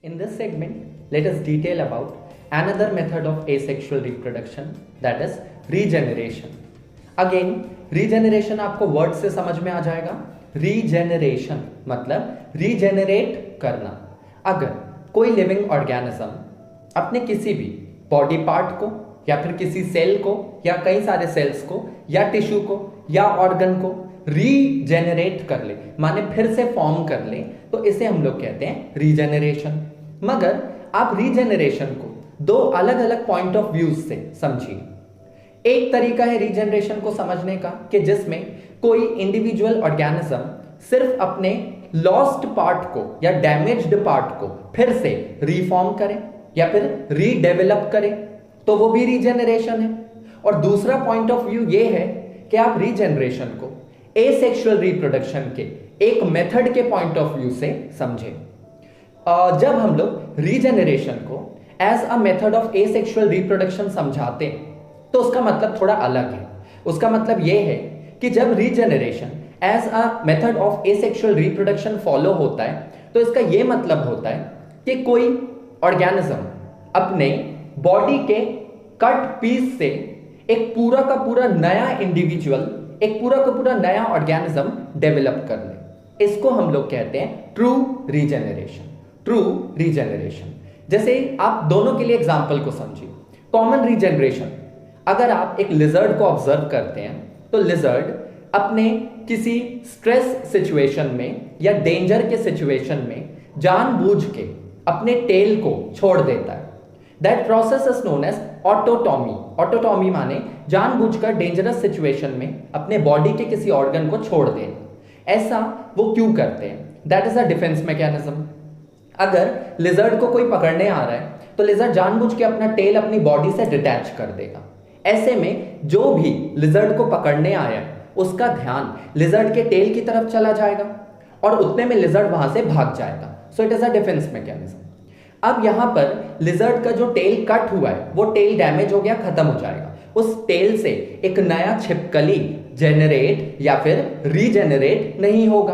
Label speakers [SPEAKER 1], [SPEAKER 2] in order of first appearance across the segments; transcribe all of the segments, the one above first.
[SPEAKER 1] In this segment, let us detail about another method of asexual reproduction, that is regeneration. Again, regeneration आपको word से समझ में आ जाएगा. Regeneration मतलब regenerate करना. अगर कोई लिविंग ऑर्गेनिज्म अपने किसी भी बॉडी पार्ट को या फिर किसी सेल को या कई सारे सेल्स को या टिश्यू को या ऑर्गन को रीजेनरेट कर ले, माने फिर से फॉर्म कर ले, तो इसे हम लोग कहते हैं रीजेनरेशन. मगर आप रीजेनरेशन को दो अलग अलग पॉइंट ऑफ व्यू से समझिए. एक तरीका है रीजेनरेशन को समझने का कि जिसमें कोई इंडिविजुअल ऑर्गेनिज्म सिर्फ अपने लॉस्ट पार्ट को या डैमेज्ड पार्ट को फिर से रीफॉर्म करे या फिर रीडेवलप करे, तो वो भी रीजेनरेशन है. और दूसरा पॉइंट ऑफ व्यू ये है कि आप रीजेनरेशन को एसेक्सुअल रिप्रोडक्शन के एक मेथड के पॉइंट ऑफ व्यू से समझें. जब हम लोग रीजेनरेशन को as a method of asexual reproduction समझाते हैं तो उसका मतलब थोड़ा अलग है. उसका मतलब यह है कि जब regeneration as a method of asexual reproduction follow होता है तो इसका यह मतलब होता है कि कोई ऑर्गेनिज्म अपने बॉडी के कट पीस से एक पूरा का पूरा नया इंडिविजुअल, एक पूरा का पूरा नया ऑर्गेनिज्म डेवलप कर ले. इसको हम लोग कहते हैं ट्रू रीजेनरेशन. True regeneration. जैसे आप दोनों के लिए एग्जांपल को समझिए. कॉमन रीजेनरेशन, अगर आप एक लिजर्ड को ऑब्जर्व करते हैं तो लिजर्ड अपने किसी स्ट्रेस सिचुएशन में या डेंजर के सिचुएशन में जानबूझ के अपने टेल को छोड़ देता है. That process is known as autotomy. Autotomy माने जानबूझकर डेंजरस सिचुएशन में अपने बॉडी के किसी ऑर्गन को छोड़ देना. ऐसा वो क्यों करते हैं? That is a defence mechanism. अगर लिजर्ड को कोई पकड़ने आ रहा है तो लिजर्ड जानबूझ के अपना टेल अपनी बॉडी से डिटैच कर देगा. ऐसे में जो भी लिजर्ड को पकड़ने आया उसका ध्यान लिजर्ड के टेल की तरफ चला जाएगा और उतने में लिजर्ड वहां से भाग जाएगा. So it is a defence mechanism. अब यहां पर लिजर्ड का जो टेल कट हुआ है वो टेल डैमेज हो गया, खत्म हो जाएगा. उस टेल से एक नया छिपकली जेनरेट या फिर रीजेनरेट नहीं होगा.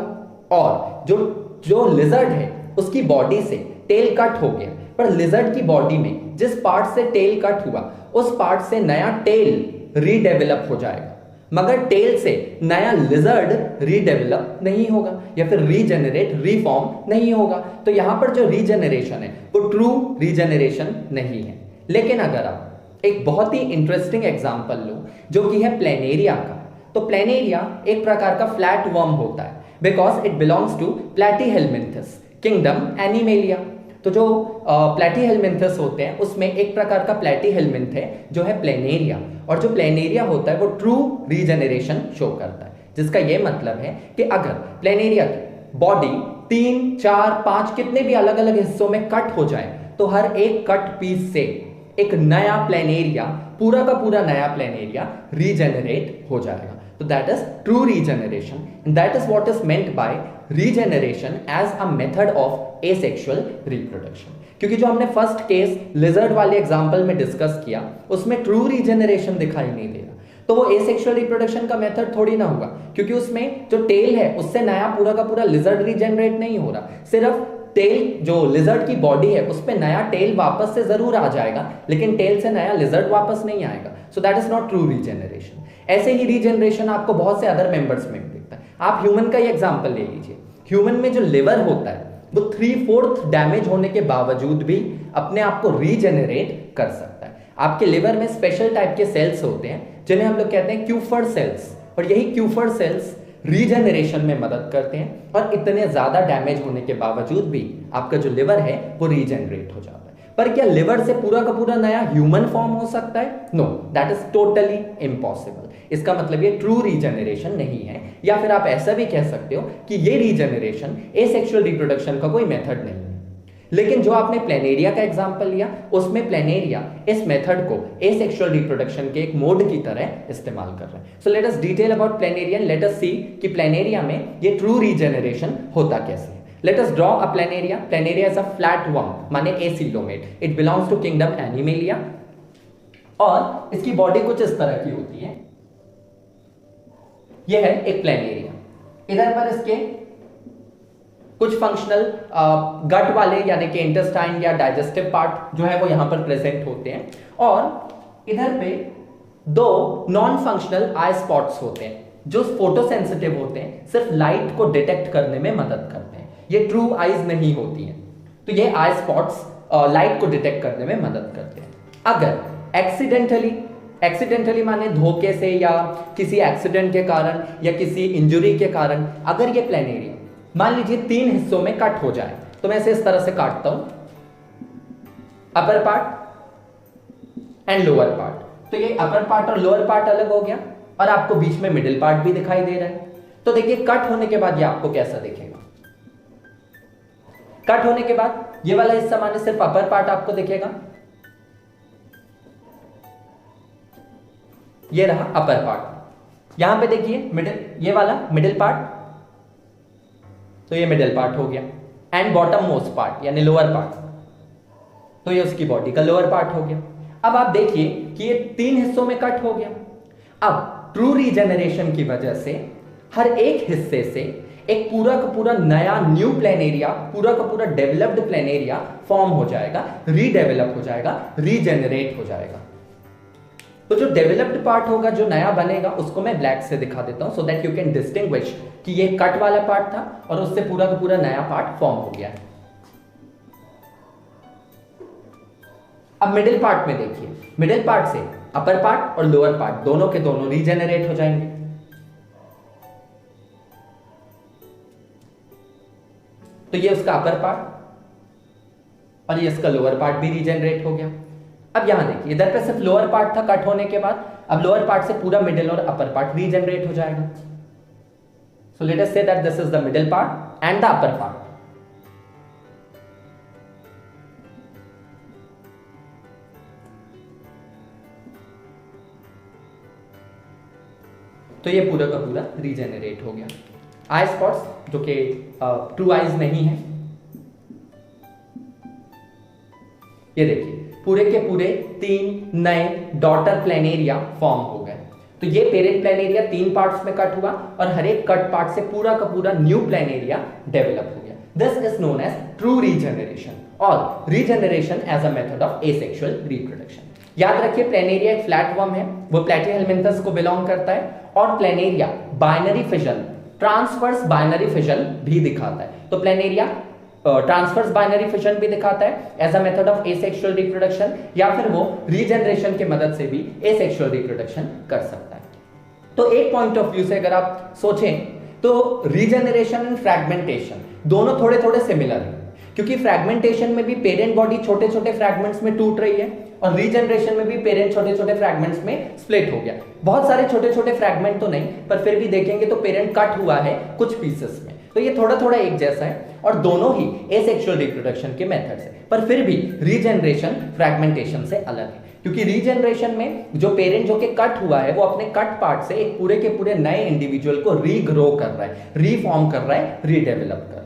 [SPEAKER 1] और जो लिजर्ड है उसकी बॉडी से टेल कट हो गया, पर लिजर्ड की बॉडी में जिस पार्ट से टेल कट हुआ उस पार्ट से नया टेल रीडेवलप हो जाएगा, मगर टेल से नया लिजर्ड रीडेवलप नहीं होगा या फिर रीजेनरेट रीफॉर्म नहीं होगा. तो यहां पर जो रीजेनरेशन है वो ट्रू रीजेनरेशन नहीं है. लेकिन अगर आप एक बहुत ही इंटरेस्टिंग एग्जांपल लो जो कि है प्लेनेरिया का, तो प्लेनेरिया एक प्रकार का फ्लैट वर्म होता है because it belongs to platyhelminthes kingdom animalia. तो जो प्लैटीहेलमिन्थस होते हैं उसमें एक प्रकार का प्लैटीहेलमिन्थ है जो है प्लेनेरिया, और जो प्लेनेरिया होता है वो ट्रू रीजेनरेशन शो करता है. जिसका यह मतलब है कि अगर प्लेनेरिया की बॉडी 3, 4, 5 कितने भी अलग अलग हिस्सों में कट हो जाए तो हर एक कट पीस से एक नया प्लेनेरिया, पूरा का पूरा नया प्लेनेरिया रीजेनरेट हो जाएगा. तो that is true regeneration and that is what is meant by regeneration as a method of asexual reproduction. क्योंकि जो हमने फर्स्ट केस लिजर्ड वाले एग्जांपल में डिस्कस किया उसमें ट्रू रीजेनरेशन दिखाई नहीं दे रहा, तो वो एसेक्सुअल रिप्रोडक्शन का मेथड थोड़ी ना होगा, क्योंकि उसमें जो टेल है उससे नया पूरा का पूरा लिजर्ड रीजेनरेट नहीं हो रहा. सिर्फ टेल, जो लिजर्ड की बॉडी है उस पे नया टेल वापस से जरूर आ जाएगा, लेकिन टेल से नया लिजर्ड वापस नहीं आएगा. सो that is not true regeneration. ऐसे ही रीजेनरेशन आपको बहुत से अदर मेंबर्स में दिखता है. आप ह्यूमन का ही एग्जांपल ले लीजिए. ह्यूमन में जो लिवर होता है वो 3/4 डैमेज होने के बावजूद भी अपने आप को रीजेनरेट कर सकता है. आपके लिवर में स्पेशल टाइप के सेल्स होते हैं जिन्हें हम लोग कहते हैं क्यूफर सेल्स, और यही क्यूफर सेल्स रीजेनरेशन में मदद करते हैं और इतने ज्यादा डैमेज होने के बावजूद भी आपका जो लिवर है वो रीजेनरेट हो जाता है. पर क्या लिवर से पूरा का पूरा नया ह्यूमन फॉर्म हो सकता है? No, that is totally impossible. इसका मतलब ये ट्रू रीजेनरेशन नहीं है, या फिर आप ऐसा भी कह सकते हो कि ये रीजेनरेशन एसेक्सुअल रिप्रोडक्शन का कोई मेथड नहीं है. लेकिन जो आपने प्लेनेरिया का एग्जांपल लिया उसमें प्लेनेरिया इस मेथड को एसेक्सुअल रिप्रोडक्शन के एक मोड की तरह इस्तेमाल कर रहे हैं. So let us detail about planaria, let us see कि प्लेनेरिया में ये ट्रू रीजेनरेशन होता कैसे है. Let us draw a planaria. Planaria is a flat worm, माने acoelomate. It belongs to kingdom Animalia. और इसकी बॉडी कुछ इस तरह की होती है. यह है एक प्लेनेरिया. इधर पर इसके कुछ फंक्शनल गट वाले यानी कि इंटेस्टाइन या डाइजेस्टिव पार्ट जो है वो यहां पर प्रेजेंट होते हैं, और इधर पे दो नॉन फंक्शनल आई स्पॉट्स होते हैं जो फोटो सेंसिटिव होते हैं, सिर्फ लाइट को डिटेक्ट करने में मदद करते हैं। ये ट्रू आईज नहीं होती हैं, तो ये आई स्पॉट्स लाइट को डिटेक्ट करने में मदद करते हैं। अगर एक्सीडेंटली माने धोखे से या किसी एक्सीडेंट के कारण या किसी इंजरी के कारण अगर ये प्लेनेरिया मान लीजिए 3 हिस्सों में कट हो जाए, तो मैं इसे इस तरह से काटता हूं, upper part and lower part. तो ये अपर पार्ट और लोअर पार्ट अलग हो गया, और आपको बीच में मिडिल पार्ट भी दिखाई दे रहा है। तो देखिए कट होने के बाद ये आपको कैसा दिखेगा। कट होने के बाद ये वाला हिस्सा माने सिर्फ अपर पार्ट आपको दिखेगा, ये रहा अपर पार्ट। यहां पे देखिए मिडिल, ये वाला मिडिल पार्ट, तो ये मिडिल पार्ट हो गया, एंड बॉटम मोस्ट पार्ट यानी लोअर पार्ट, तो ये उसकी बॉडी का लोअर पार्ट हो गया। अब आप देखिए कि ये 3 हिस्सों में कट हो गया। अब ट्रू रीजेनरेशन की वजह से हर एक हिस्से से एक पूरा का पूरा नया न्यू प्लेनेरिया, पूरा का पूरा डेवलप्ड प्लेनेरिया फॉर्म हो जाएगा, रीडेवलप हो जाएगा, रीजेनरेट हो जाएगा। तो जो डेवलप्ड पार्ट होगा, जो नया बनेगा, उसको मैं ब्लैक से दिखा देता हूं, so that you can distinguish कि ये कट वाला पार्ट था और उससे पूरा का पूरा नया पार्ट फॉर्म हो गया है। अब मिडिल पार्ट में देखिए, मिडिल पार्ट से अपर पार्ट और लोअर पार्ट दोनों के दोनों रीजेनरेट हो जाएंगे। तो ये उसका अपर पार्ट और ये इसका लोअर पार्ट भी रीजेनरेट हो गया। अब यहां देखिए, इधर पे सिर्फ लोअर पार्ट था कट होने के बाद, अब लोअर पार्ट से पूरा मिडिल और अपर पार्ट रीजेनरेट हो जाएगा। सो let us say that this is the middle part and the upper part. तो ये पूरा का पूरा रीजेनरेट हो गया। आई स्पॉट्स जो कि ट्रू आईज नहीं है, ये देखिए पूरे के पूरे 3 नए डॉटर प्लेनेरिया फॉर्म हो गए। तो ये पेरेंट प्लेनेरिया 3 पार्ट्स में कट हुआ और हर एक कट पार्ट से पूरा का पूरा न्यू प्लेनेरिया डेवलप हो गया। This is known as true regeneration और regeneration as a method of asexual reproduction. याद रखिए प्लेनेरिया एक फ्लैटवर्म है, वो प्लेटीहेलमिन्थस को बिलोंग करता है, और planaria binary fission, transverse binary fission भी दिखाता है। तो प्लेनेरिया ट्रांसवर्स बाइनरी फिजन भी दिखाता है as a method of asexual reproduction, या फिर वो रीजनरेशन की मदद से भी एसेक्सुअल रिप्रोडक्शन कर सकता है। तो एक पॉइंट ऑफ व्यू से अगर आप सोचें तो रीजनरेशन एंड फ्रैगमेंटेशन दोनों थोड़े थोड़े सिमिलर हैं, क्योंकि फ्रैगमेंटेशन में भी पेरेंट बॉडी छोटे छोटे फ्रैगमेंट्स में टूट रही है और रीजनरेशन में भी पेरेंट छोटे छोटे फ्रैगमेंट्स में स्प्लिट हो गया। बहुत सारे छोटे छोटे फ्रैगमेंट तो नहीं, पर फिर भी देखेंगे तो पेरेंट कट हुआ है कुछ पीसेस में। तो ये थोड़ा थोड़ा एक जैसा है और दोनों ही एसेक्सुअल रिप्रोडक्शन के मेथड्स है, पर फिर भी रीजनरेशन फ्रैगमेंटेशन से अलग है, क्योंकि रीजनरेशन में जो पेरेंट जो कि कट हुआ है वो अपने कट पार्ट से एक पूरे के पूरे नए इंडिविजुअल को रीग्रो कर रहा है, रीफॉर्म कर रहा है, रीडेवलप कर रहा है।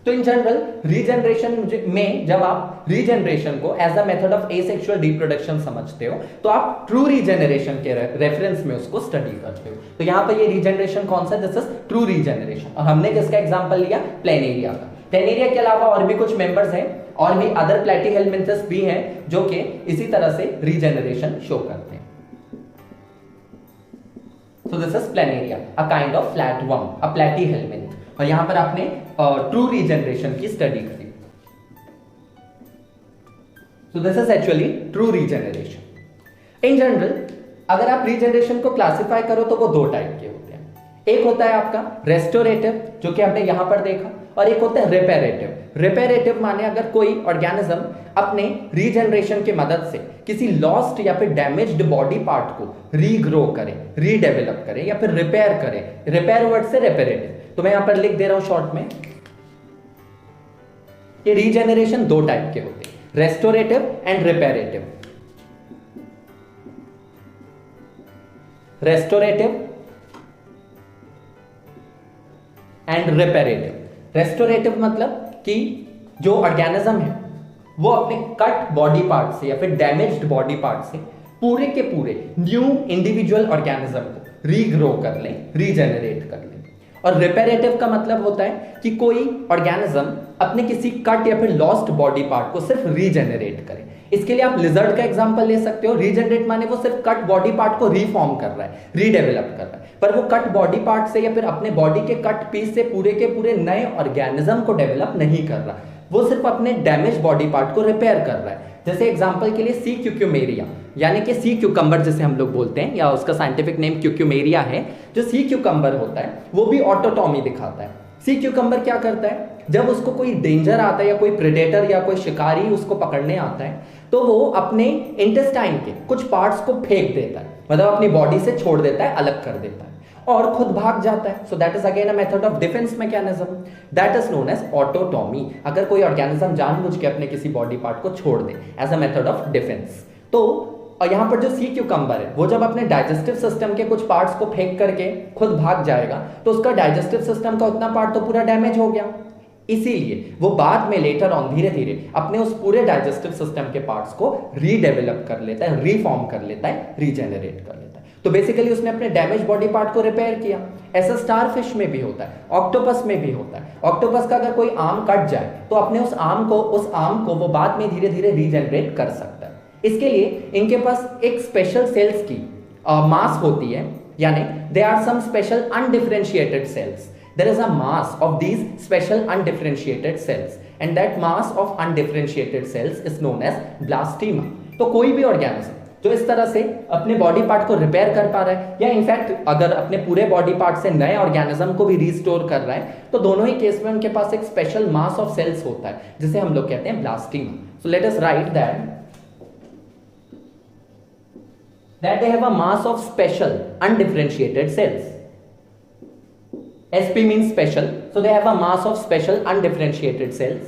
[SPEAKER 1] तो इन जनरल रीजनरेशन में जब आप रीजनरेशन को as a method of asexual reproduction समझते हो तो आप ट्रू रीजनरेशन के रेफरेंस में उसको स्टडी करते हो। तो यहाँ पर ये रीजनरेशन कौन सा, दिस इज ट्रू रीजनरेशन। और हमने किसका एग्जांपल लिया, प्लेनेरिया का। प्लेनेरिया के अलावा और भी कुछ मेंबर्स हैं और भी अदर प्लेटीहेलमिन्थस भी हैं जो कि इसी तरह से रीजनरेशन शो करते हैं। So this is planaria, a kind of flatworm, a platyhelminth। और यहां पर आपने ट्रू रीजनरेशन की स्टडी करी। So this is actually true regeneration. In general, अगर आप रीजनरेशन को क्लासिफाई करो तो वो 2 टाइप के होते हैं। एक होता है आपका रेस्टोरेटिव, जो कि हमने यहां पर देखा, और एक होता है रिपेरेटिव। रिपेरेटिव माने अगर कोई ऑर्गेनिज्म अपने रीजनरेशन की मदद से किसी लॉस्ट या फिर डैमेज्ड बॉडी पार्ट को रीग्रो करे, रीडेवलप करे या फिर रिपेयर करे। रिपेयर वर्ड से रिपेरेटिव, तो मैं यहां पर लिख दे रहा हूं शॉर्ट में। ये रीजनरेशन 2 टाइप के होते हैं, restorative and reparative. Restorative and reparative. Restorative मतलब कि जो ऑर्गेनिज्म है वो अपने कट बॉडी पार्ट से या फिर डैमेज्ड बॉडी पार्ट से पूरे के पूरे न्यू इंडिविजुअल ऑर्गेनिज्म को रीग्रो कर ले, रीजनरेट कर ले। और रिपेरेटिव का मतलब होता है कि कोई ऑर्गेनिज्म अपने किसी कट या फिर लॉस्ट बॉडी पार्ट को सिर्फ रीजेनरेट करे। इसके लिए आप लिजर्ड का एग्जांपल ले सकते हो। रीजेनरेट माने वो सिर्फ कट बॉडी पार्ट को रीफॉर्म कर रहा है, रीडेवलप कर रहा है, पर वो कट बॉडी पार्ट से या फिर अपने बॉडी के कट पीस से पूरे के पूरे नए ऑर्गेनिज्म को डेवलप नहीं कर रहा, वो सिर्फ अपने डैमेज बॉडी पार्ट को रिपेयर कर रहा है। जैसे एग्जांपल के लिए सी क्यूक्यूमेरिया यानी कि सी क्यूकम्बर जिसे हम लोग बोलते हैं, या उसका साइंटिफिक नेम क्यूक्यूमेरिया है। जो सी क्यूकम्बर होता है वो भी ऑटोटॉमी दिखाता है। सी क्यूकम्बर क्या करता है, जब उसको कोई डेंजर आता है या कोई प्रेडेटर या कोई शिकारी उसको पकड़ने आता है, तो वो अपने इंटेस्टाइन के कुछ पार्ट्स को फेंक देता है, मतलब अपनी बॉडी से छोड़ देता है, अलग कर देता है और खुद भाग जाता है। So that is again a method of defence mechanism, that is known as autotomy. अगर कोई ऑर्गेनिज्म जानबूझ के अपने किसी बॉडी पार्ट को छोड़ दे as a method of defence. तो और यहाँ पर जो सी क्यूकम्बर है वो जब अपने डाइजेस्टिव सिस्टम के कुछ पार्ट्स को फेंक करके खुद भाग जाएगा, तो उसका डाइजेस्टिव सिस्टम का उतना पार्ट तो पूरा डैमेज हो गया, इसीलिए वो बाद में लेटर ऑन धीरे धीरे अपने उस पूरे डाइजेस्टिव सिस्टम के पार्ट्स को रीडेवलप कर लेता है, रीफॉर्म कर लेता है, रीजेनरेट कर लेता है। तो बेसिकली उसने अपने डैमेज बॉडी पार्ट को रिपेयर किया। ऐसा स्टारफिश में भी होता है, ऑक्टोपस में भी होता है। ऑक्टोपस का अगर कोई आर्म कट जाए तो अपने उस आर्म को वो बाद में धीरे धीरे रीजेनरेट कर सकता है। इसके लिए इनके पास एक स्पेशल सेल्स की मास होती है, यानी they are some special undifferentiated cells. There is a mass of these special undifferentiated cells and that mass of undifferentiated cells is known as blastema। तो कोई भी ऑर्गेनिज्म जो इस तरह से अपने बॉडी पार्ट को रिपेयर कर पा रहा है या इनफैक्ट अगर अपने पूरे बॉडी पार्ट से नए ऑर्गेनिज्म को भी रिस्टोर कर रहा है, तो दोनों ही केस में उनके पास एक स्पेशल मास ऑफ सेल्स होता है जिसे हम लोग कहते हैं blastema. So let us write that they have a mass of special undifferentiated cells। SP means special, so they have a mass of special undifferentiated cells।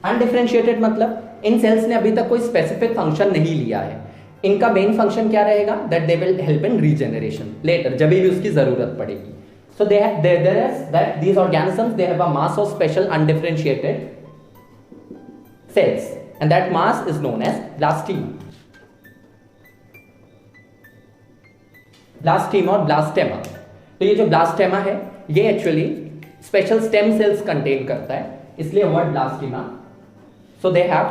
[SPEAKER 1] Undifferentiated मतलब इन sales ने अभी तक कोई स्पेसिफिक फंक्शन नहीं लिया है। इनका मेन फंक्शन क्या रहेगा, that they will help in regeneration later, जब भी उसकी जरूरत पड़ेगी। So that these organisms they have a mass of special undifferentiated cells and that mass is known as blastema. Blastema और ब्लास्टेमा, तो ये जो ब्लास्टेमा है ये actually special stem cells contain करता है, इसलिए word blastema. So they have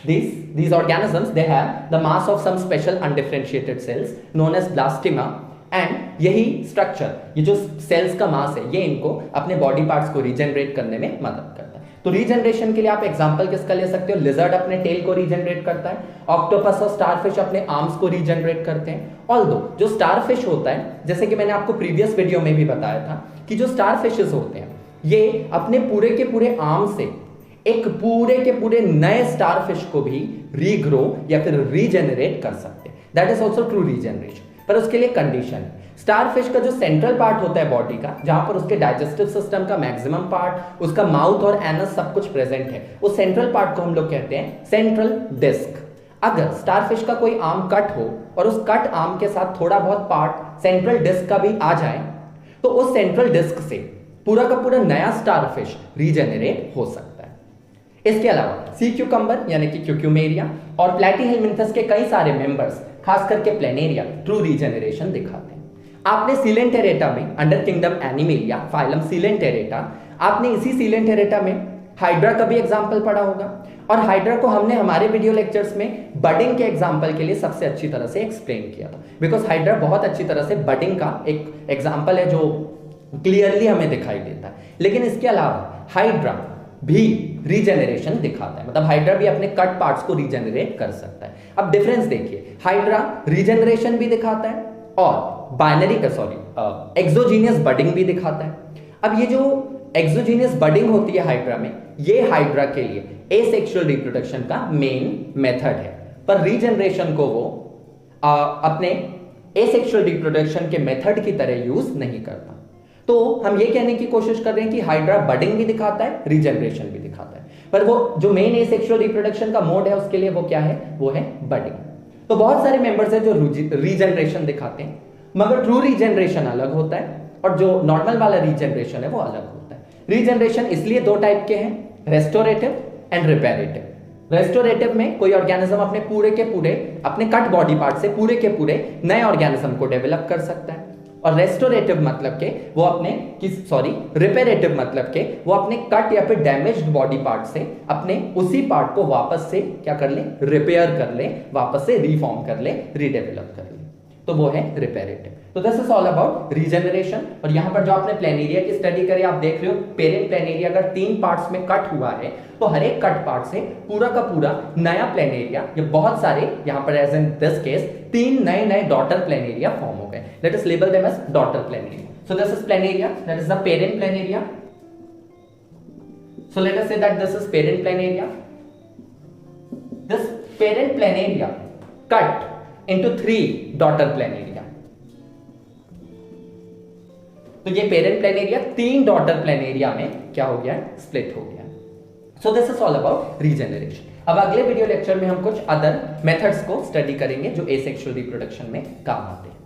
[SPEAKER 1] these organisms, they have the mass of some special undifferentiated cells known as blastema and यही स्ट्रक्चर, ये जो सेल्स का मास है, ये इनको अपने बॉडी पार्ट्स को रीजनरेट करने में मदद करता है। तो रीजनरेशन के लिए आप एग्जांपल किसका ले सकते हो, लिजर्ड अपने टेल को रीजनरेट करता है, ऑक्टोपस और स्टारफिश अपने आर्म्स को रीजनरेट करते हैं। ऑल्दो जो स्टारफिश होता है, जैसे कि मैंने आपको प्रीवियस वीडियो में भी बताया था कि जो स्टारफिशेस होते हैं ये अपने पूरे के पूरे आर्म से एक पूरे के पूरे नए स्टारफिश को भी रीग्रो या फिर रीजेनरेट कर सकते हैं। That is also true regeneration, पर उसके लिए कंडीशन है। स्टारफिश का जो सेंट्रल पार्ट होता है बॉडी का, जहां पर उसके डाइजेस्टिव सिस्टम का मैक्सिमम पार्ट, उसका माउथ और एनस सब कुछ प्रेजेंट है, उस सेंट्रल पार्ट को हम लोग कहते हैं सेंट्रल डिस्क। अगर स्टारफिश का कोई आर्म कट हो और उस कट आर्म के साथ थोड़ा बहुत पार्ट सेंट्रल डिस्क का भी आ जाए, तो उस सेंट्रल डिस्क से पूरा का पूरा नया स्टारफिश रीजेनरेट हो सकता है। इसके अलावा सी क्यूकम्बर यानी कि क्यूक्यूमेरिया और प्लैटीहेलमिंथस के कई सारे मेंबर्स, खास करके प्लेनेरिया, ट्रू रीजेनरेशन दिखाते हैं। आपने सीलेंटेरेटा में अंडर किंगडम एनिमेलिया फाइलम सीलेंटेरेटा, आपने इसी सीलेंटेरेटा में हाइड्रा का भी एग्जांपल पढ़ा होगा, और हाइड्रा को हमने हमारे वीडियो लेक्चर्स में बडिंग के एग्जांपल के लिए सबसे अच्छी तरह से एक्सप्लेन किया था, बिकॉज हाइड्रा बहुत अच्छी तरह से बडिंग का एक एग्जांपल है जो क्लियरली हमें दिखाई देता है। लेकिन इसके अलावा हाइड्रा भी रीजेनरेशन दिखाता है, मतलब हाइड्रा भी अपने कट पार्ट्स को रीजेनरेट कर सकता है। अब डिफरेंस देखिए, हाइड्रा रीजेनरेशन भी दिखाता है और एक्सोजीनियस बडिंग भी दिखाता है। अब ये जो एक्सोजीनियस बडिंग होती है हाइड्रा में, ये हाइड्रा के लिए एसेक्सुअल रिप्रोडक्शन का मेन मेथड है, पर रीजेनरेशन को वो अपने एसेक्सुअल रिप्रोडक्शन के मेथड की तरह यूज नहीं करता। तो हम ये कहने की कोशिश कर रहे हैं कि हाइड्रा बडिंग भी दिखाता है, रीजनरेशन भी दिखाता है, पर वो जो मेन एसेक्सुअल रिप्रोडक्शन का मोड है उसके लिए वो क्या है, वो है बडिंग। तो बहुत सारे मेंबर्स हैं जो रीजनरेशन दिखाते हैं, मगर ट्रू रीजनरेशन अलग होता है और जो नॉर्मल वाला रीजनरेशन है वो अलग होता है। रीजनरेशन इसलिए दो टाइप के हैं, रेस्टोरेटिव एंड रिपेरेटिव। रेस्टोरेटिव में कोई ऑर्गेनिज्म अपने पूरे के पूरे अपने कट बॉडी पार्ट से पूरे के पूरे नए ऑर्गेनिज्म को डेवलप कर सकता है। और रेस्टोरेटिव मतलब के वो अपने रिपेरेटिव मतलब के वो अपने कट या फिर डैमेज्ड बॉडी पार्ट से अपने उसी पार्ट को वापस से क्या कर ले, रिपेयर कर ले, वापस से रिफॉर्म कर ले, रीडेवलप कर ले, तो वो है रिपेरेटिव। तो this is all about regeneration. और यहां पर जो आपने प्लेनेरिया की स्टडी करी, आप देख रहे हो पेरेंट प्लेनेरिया अगर 3 पार्ट्स में कट हुआ है तो हर एक कट पार्ट से पूरा का पूरा नया प्लेनेरिया, ये बहुत सारे यहां पर एज इन दिस केस 3 नए नए डॉटर प्लेनेरिया फॉर्म हो गए। Let us label them as daughter planaria. So this is planaria, that is the parent planaria. So let us say that this is parent planaria. This parent planaria cut into 3 daughter planaria। तो ये parent planaria 3 daughter planaria में क्या हो गया, split हो गया। सो this is all about regeneration. अब अगले वीडियो लेक्चर में हम कुछ अदर मेथड्स को स्टडी करेंगे जो एसेक्सुअल रिप्रोडक्शन में काम आते हैं।